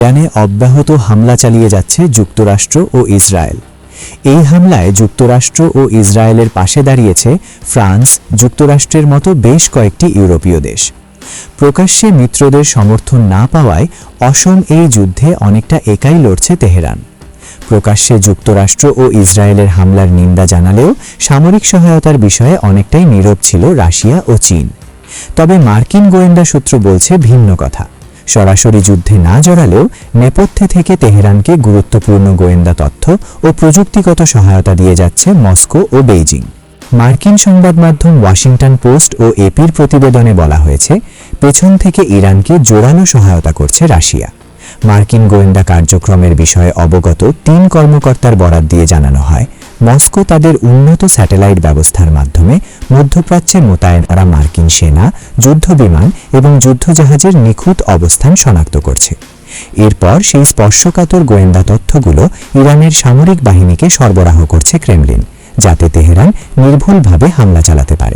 ইরানে অব্যাহত হামলা চালিয়ে যাচ্ছে যুক্তরাষ্ট্র ও ইসরায়েল। এই হামলায় যুক্তরাষ্ট্র ও ইসরায়েলের পাশে দাঁড়িয়েছে ফ্রান্স, যুক্তরাষ্ট্রের মতো বেশ কয়েকটি ইউরোপীয় দেশ। প্রকাশ্যে মিত্রদের সমর্থন না পাওয়ায় অসম এই যুদ্ধে অনেকটা একাই লড়ছে তেহরান। প্রকাশ্যে যুক্তরাষ্ট্র ও ইসরায়েলের হামলার নিন্দা জানালেও সামরিক সহায়তার বিষয়ে অনেকটাই নীরব ছিল রাশিয়া ও চীন। তবে মার্কিন গোয়েন্দা সূত্র বলছে ভিন্ন কথা। সরাসরি যুদ্ধে না জড়ালেও নেপথ্যে থেকে তেহরানকে গুরুত্বপূর্ণ গোয়েন্দা তথ্য ও প্রযুক্তিগত সহায়তা দিয়ে যাচ্ছে মস্কো ও বেইজিং। মার্কিন সংবাদ মাধ্যম ওয়াশিংটন পোস্ট ও এপির প্রতিবেদনে বলা হয়েছে, পেছন থেকে ইরানকে জোরালো সহায়তা করছে রাশিয়া। মার্কিন গোয়েন্দা কার্যক্রমের বিষয়ে অবগত ৩ কর্মকর্তার বরাত দিয়ে জানানো হয়, মস্কো তাদের উন্নত স্যাটেলাইট ব্যবস্থার মাধ্যমে মধ্যপ্রাচ্যে মোতায়েন করা মার্কিন সেনা, যুদ্ধবিমান এবং যুদ্ধজাহাজের নিখুঁত অবস্থান শনাক্ত করছে। এরপর সেই স্পর্শকাতর গোয়েন্দা তথ্যগুলো ইরানের সামরিক বাহিনীকে সরবরাহ করছে ক্রেমলিন, যাতে তেহরান নির্ভুলভাবে হামলা চালাতে পারে।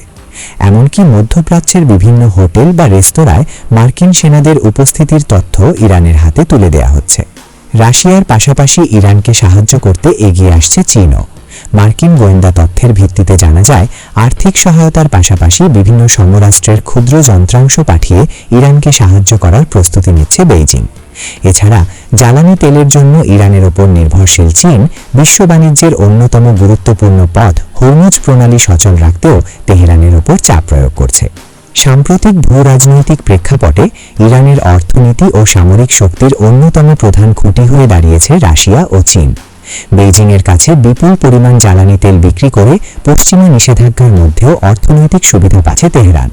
এমনকি মধ্যপ্রাচ্যের বিভিন্ন হোটেল বা রেস্তোরাঁয় মার্কিন সেনাদের উপস্থিতির তথ্য ইরানের হাতে তুলে দেয়া হচ্ছে। রাশিয়ার পাশাপাশি ইরানকে সাহায্য করতে এগিয়ে আসছে চীনও। মার্কিন গোয়েন্দা তথ্যের ভিত্তিতে জানা যায়, আর্থিক সহায়তার পাশাপাশি বিভিন্ন সমরাষ্ট্রের ক্ষুদ্র যন্ত্রাংশ পাঠিয়ে ইরানকে সাহায্য করার প্রস্তুতি নিচ্ছে বেইজিং। এছাড়া জ্বালানি তেলের জন্য ইরানের ওপর নির্ভরশীল চীন বিশ্ব বাণিজ্যের অন্যতম গুরুত্বপূর্ণ পথ হরমুজ প্রণালী সচল রাখতেও তেহরানের ওপর চাপ প্রয়োগ করছে। সাম্প্রতিক ভূ-রাজনৈতিক প্রেক্ষাপটে ইরানের অর্থনীতি ও সামরিক শক্তির অন্যতম প্রধান খুঁটি হয়ে দাঁড়িয়েছে রাশিয়া ও চীন। বেইজিংয়ের কাছে বিপুল পরিমাণ জ্বালানি তেল বিক্রি করে পশ্চিমা নিষেধাজ্ঞার মধ্যেও অর্থনৈতিক সুবিধা পাচ্ছে তেহরান।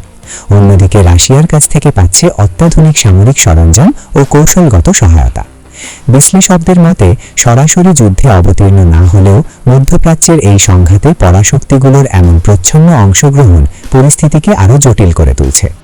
অন্যদিকে রাশিয়ার কাছ থেকে পাচ্ছে অত্যাধুনিক সামরিক সরঞ্জাম ও কৌশলগত সহায়তা। বিশ্লেষকদের মতে, সরাসরি যুদ্ধে অবতীর্ণ না হলেও মধ্যপ্রাচ্যের এই সংঘাতে পরাশক্তিগুলোর এমন প্রচ্ছন্ন অংশগ্রহণ পরিস্থিতিকে আরও জটিল করে তুলছে।